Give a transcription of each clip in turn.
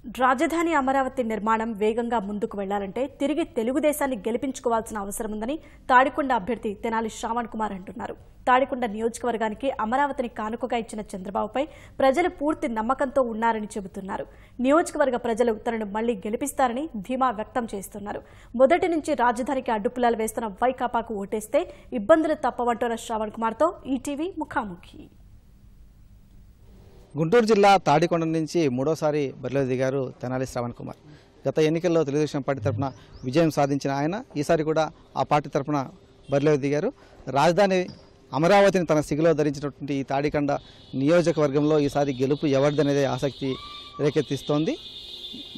రాజధాని అమరావతి నిర్మాణం వేగంగా ముందుకు వెళ్లాలంటే తిరిగి తెలుగుదేశాన్ని గెలిపించుకోవాల్సిన అవసరం ఉందని తాడికొండ అభ్యర్థి తెనాలి శ్రావణ్ కుమార్ అంటున్నారు. తాడికొండ నియోజకవర్గానికి అమరావతిని కానుకగా ఇచ్చిన చంద్రబాబుపై ప్రజలు పూర్తి నమ్మకంతో ఉన్నారని చెబుతున్నారు. నియోజకవర్గ ప్రజలు తనను మళ్లీ గెలిపిస్తారని ధీమా వ్యక్తం చేస్తున్నారు. మొదటి నుంచి రాజధానికి అడ్డుపుల్లాలు వేస్తున్న వైకాపాకు ఓటేస్తే ఇబ్బందులు తప్పవంటున్న శ్రావణ్ కుమార్తో ఈటీవీ ముఖాముఖి. గుంటూరు జిల్లా తాడికొండ నుంచి మూడోసారి బరిలో దిగారు తెనాలి శ్రావణ్ కుమార్. గత ఎన్నికల్లో తెలుగుదేశం పార్టీ తరఫున విజయం సాధించిన ఆయన ఈసారి కూడా ఆ పార్టీ తరఫున బరిలో దిగారు. రాజధాని అమరావతిని తన సిగిలో ధరించినటువంటి ఈ తాడికొండ నియోజకవర్గంలో ఈసారి గెలుపు ఎవరిదనేదే ఆసక్తి రేకెత్తిస్తోంది.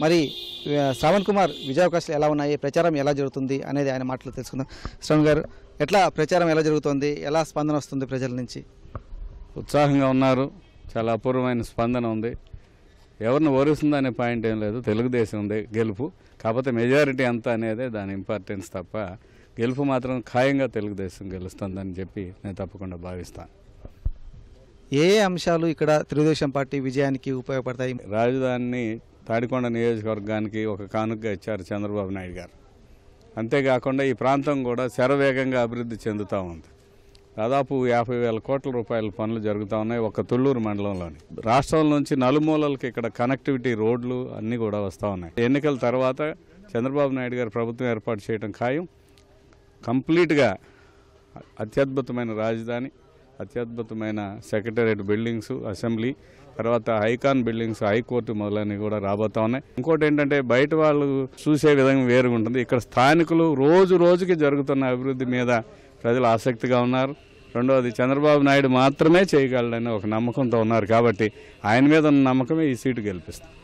మరి శ్రావణ్ కుమార్ విజయావకాశాలు ఎలా ఉన్నాయి, ప్రచారం ఎలా జరుగుతుంది అనేది ఆయన మాటలు తెలుసుకుందాం. శ్రావణ్ గారు, ఎట్లా ప్రచారం ఎలా జరుగుతోంది, ఎలా స్పందన వస్తుంది ప్రజల నుంచి? ఉత్సాహంగా ఉన్నారు, చాలా అపూర్వమైన స్పందన ఉంది. ఎవరిని ఓరుస్తుందనే పాయింట్ ఏం లేదు, తెలుగుదేశం ఉంది గెలుపు. కాకపోతే మెజారిటీ అంతా అనేదే దాని ఇంపార్టెన్స్ తప్ప గెలుపు మాత్రం ఖాయంగా తెలుగుదేశం గెలుస్తుందని చెప్పి నేను తప్పకుండా భావిస్తాను. ఏ అంశాలు ఇక్కడ తెలుగుదేశం పార్టీ విజయానికి ఉపయోగపడతాయి? రాజధానిని తాడికొండ నియోజకవర్గానికి ఒక కానుకగా ఇచ్చారు చంద్రబాబు నాయుడు గారు. అంతేకాకుండా ఈ ప్రాంతం కూడా శరవేగంగా అభివృద్ధి చెందుతూ ఉంది. దాదాపు 50,000 కోట్ల రూపాయల పనులు జరుగుతూ ఉన్నాయి ఒక తుళ్ళూరు మండలంలోని. రాష్ట్రం నుంచి నలుమూలలకి ఇక్కడ కనెక్టివిటీ రోడ్లు అన్నీ కూడా వస్తూ ఉన్నాయి. ఎన్నికల తర్వాత చంద్రబాబు నాయుడు గారు ప్రభుత్వం ఏర్పాటు చేయడం ఖాయం. కంప్లీట్గా అత్యద్భుతమైన రాజధాని, అత్యద్భుతమైన సెక్రటేరియట్ బిల్డింగ్స్, అసెంబ్లీ, తర్వాత ఐకాన్ బిల్డింగ్స్, హైకోర్టు మొదలైనవి కూడా రాబోతా ఉన్నాయి. ఇంకోటి ఏంటంటే బయట వాళ్ళు చూసే విధంగా వేరుగా ఉంటుంది. ఇక్కడ స్థానికులు రోజు రోజుకి జరుగుతున్న అభివృద్ధి మీద ప్రజలు ఆసక్తిగా ఉన్నారు. రెండవది, చంద్రబాబు నాయుడు మాత్రమే చేయగలడని ఒక నమ్మకంతో ఉన్నారు. కాబట్టి ఆయన మీద ఉన్న నమ్మకమే ఈ సీటు గెలిపిస్తుంది.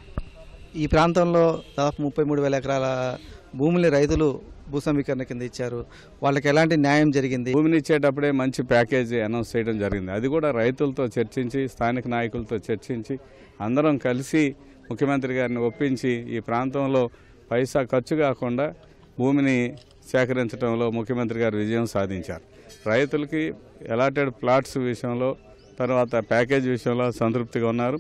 ఈ ప్రాంతంలో దాదాపు 33,000 ఎకరాల భూముల్ని రైతులు భూసమీకరణ కింద ఇచ్చారు. వాళ్ళకి ఎలాంటి న్యాయం జరిగింది? భూమిని ఇచ్చేటప్పుడే మంచి ప్యాకేజీ అనౌన్స్ చేయడం జరిగింది. అది కూడా రైతులతో చర్చించి, స్థానిక నాయకులతో చర్చించి, అందరం కలిసి ముఖ్యమంత్రి గారిని ఒప్పించి ఈ ప్రాంతంలో పైసా ఖర్చు కాకుండా భూమిని సేకరించడంలో ముఖ్యమంత్రి గారు విజయం సాధించారు. రైతులకి అలాటెడ్ ప్లాట్స్ విషయంలో, తర్వాత ప్యాకేజ్ విషయంలో సంతృప్తిగా ఉన్నారు.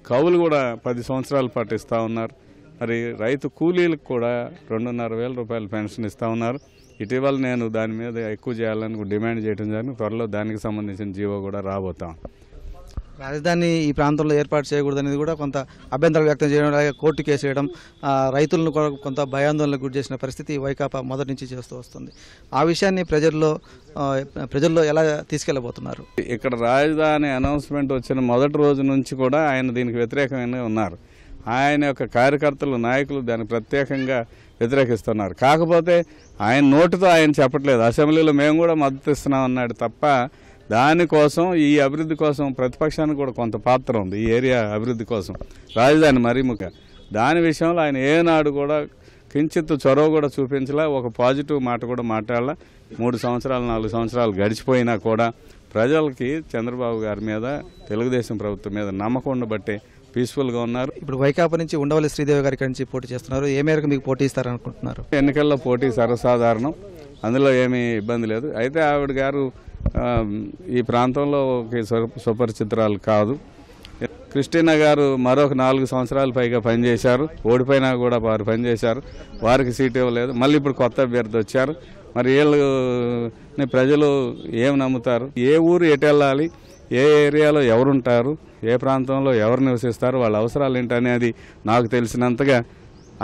కౌలు కూడా 10 సంవత్సరాల పాటు ఇస్తూ ఉన్నారు. మరి రైతు కూలీలకు కూడా 2,500 రూపాయల పెన్షన్ ఇస్తూ ఉన్నారు. ఇటీవల నేను దాని మీద ఎక్కువ చేయాలని డిమాండ్ చేయడం జరిగింది. త్వరలో దానికి సంబంధించిన జీవో కూడా రాబోతాం. రాజధాని ఈ ప్రాంతంలో ఏర్పాటు చేయకూడదనేది కూడా కొంత అభ్యంతరాలు వ్యక్తం చేయడం, అలాగే కోర్టు కేసు వేయడం, రైతులను కూడా కొంత భయాందోళనకు గురి చేసిన పరిస్థితి వైకాపా మొదటి నుంచి చేస్తూ వస్తుంది. ఆ విషయాన్ని ప్రజల్లో ఎలా తీసుకెళ్లబోతున్నారు? ఇక్కడ రాజధాని అనౌన్స్మెంట్ వచ్చిన మొదటి రోజు నుంచి కూడా ఆయన దీనికి వ్యతిరేకంగానే ఉన్నారు. ఆయన యొక్క కార్యకర్తలు, నాయకులు దానికి ప్రత్యేకంగా వ్యతిరేకిస్తున్నారు. కాకపోతే ఆయన నోటితో ఆయన చెప్పట్లేదు. అసెంబ్లీలో మేము కూడా మద్దతు ఇస్తున్నాం అన్నాడు తప్ప దానికోసం, ఈ అభివృద్ధి కోసం ప్రతిపక్షానికి కూడా కొంత పాత్ర ఉంది. ఈ ఏరియా అభివృద్ధి కోసం రాజధాని మరీ ముఖ్యం. దాని విషయంలో ఆయన ఏనాడు కూడా కించిత్ చొరవ కూడా చూపించలే, ఒక పాజిటివ్ మాట కూడా మాట్లాడలే. 3 సంవత్సరాలు 4 సంవత్సరాలు గడిచిపోయినా కూడా ప్రజలకి చంద్రబాబు గారి మీద, తెలుగుదేశం ప్రభుత్వం మీద నమ్మకం ఉండబట్టే పీస్ఫుల్గా ఉన్నారు. ఇప్పుడు వైకాపా నుంచి ఉండవల్లి శ్రీదేవి గారి నుంచి పోటీ చేస్తున్నారు. ఏ మేరకు మీకు పోటీ ఇస్తారనుకుంటున్నారు? ఎన్నికల్లో పోటీ సర్వసాధారణం, అందులో ఏమీ ఇబ్బంది లేదు. అయితే ఆవిడ గారు ఈ ప్రాంతంలో సుపరిచితురాలు కాదు. క్రిస్టినా గారు మరొక 4 సంవత్సరాల పైగా పనిచేశారు. ఓడిపోయినా కూడా వారు పనిచేశారు. వారికి సీట్ ఇవ్వలేదు. మళ్ళీ ఇప్పుడు కొత్త అభ్యర్థి వచ్చారు. మరి వీళ్ళని ప్రజలు ఏం నమ్ముతారు? ఏ ఊరు ఎటు వెళ్ళాలి, ఏ ఏరియాలో ఎవరుంటారు, ఏ ప్రాంతంలో ఎవరు నివసిస్తారు, వాళ్ళ అవసరాలు ఏంటనేది నాకు తెలిసినంతగా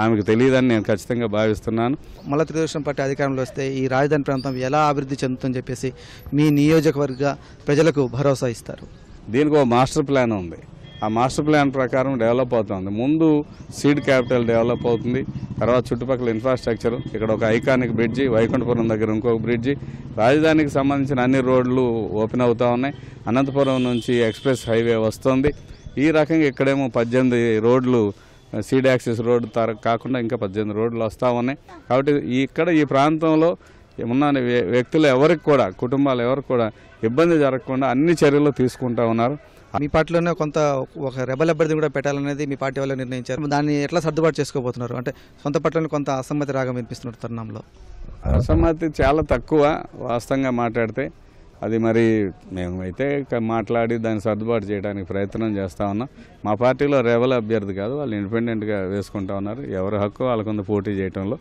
ఆమెకు తెలియదని నేను ఖచ్చితంగా భావిస్తున్నాను. మళ్ళీ తెలుగుదేశం పార్టీ అధికారంలో వస్తే ఈ రాజధాని ప్రాంతం ఎలా అభివృద్ధి చెందుతుందని చెప్పేసి మీ నియోజకవర్గ ప్రజలకు భరోసా ఇస్తారు? దీనికి ఒక మాస్టర్ ప్లాన్ ఉంది. ఆ మాస్టర్ ప్లాన్ ప్రకారం డెవలప్ అవుతుంది. ముందు సీడ్ క్యాపిటల్ డెవలప్ అవుతుంది. తర్వాత చుట్టుపక్కల ఇన్ఫ్రాస్ట్రక్చర్, ఇక్కడ ఒక ఐకానిక్ బ్రిడ్జి, వైకుంఠపురం దగ్గర ఇంకొక బ్రిడ్జి, రాజధానికి సంబంధించిన అన్ని రోడ్లు ఓపెన్ అవుతూ ఉన్నాయి. అనంతపురం నుంచి ఎక్స్ప్రెస్ హైవే వస్తుంది. ఈ రకంగా ఇక్కడేమో 18 రోడ్లు, సీడ్ యాక్సెస్ రోడ్డు కాకుండా ఇంకా 18 రోడ్లు వస్తూ ఉన్నాయి. కాబట్టి ఇక్కడ ఈ ప్రాంతంలో ఉన్న వ్యక్తులు ఎవరికి కూడా, కుటుంబాలు ఎవరికి కూడా ఇబ్బంది జరగకుండా అన్ని చర్యలు తీసుకుంటూ ఉన్నారు. మీ పార్టీలోనే కొంత ఒక రెబల్ అభ్యర్థిని కూడా పెట్టాలనేది మీ పార్టీ వాళ్ళు నిర్ణయించారు. దాన్ని ఎట్లా సర్దుబాటు చేసుకోబోతున్నారు? అంటే సొంత పట్లని కొంత అసమ్మతి రాగం వినిపిస్తున్న తరుణంలో. అసమ్మతి చాలా తక్కువ. వాస్తవంగా మాట్లాడితే అది మరి మేమైతే మాట్లాడి దాన్ని సర్దుబాటు చేయడానికి ప్రయత్నం చేస్తూ ఉన్నాం. మా పార్టీలో రెబల్ అభ్యర్థి కాదు, వాళ్ళు ఇండిపెండెంట్గా వేసుకుంటా ఉన్నారు. ఎవరి హక్కు వాళ్ళకుంది పోటీ చేయడంలో.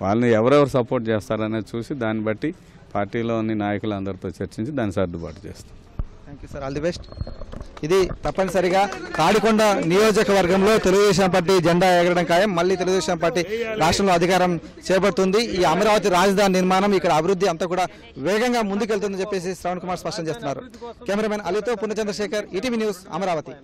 వాళ్ళని ఎవరెవరు సపోర్ట్ చేస్తారనేది చూసి దాన్ని బట్టి పార్టీలోని నాయకులందరితో చర్చించి దాన్ని సర్దుబాటు చేస్తాం. Thank you sir, all the best. ఇది తప్పనిసరిగా తాడికొండ నియోజకవర్గంలో తెలుగుదేశం పార్టీ జెండా ఎగరడం ఖాయం. మళ్ళీ తెలుగుదేశం పార్టీ రాష్ట్రంలో అధికారం చేపడుతుంది. ఈ అమరావతి రాజధాని నిర్మాణం, ఇక్కడ అభివృద్ధి అంతా కూడా వేగంగా ముందుకెళ్తుందని చెప్పేసి శ్రవణ్ కుమార్ స్పష్టం చేస్తున్నారు. కెమెరామెన్ అలీతో పూర్ణచంద్రశేఖర్, ఈటీవీ న్యూస్, అమరావతి.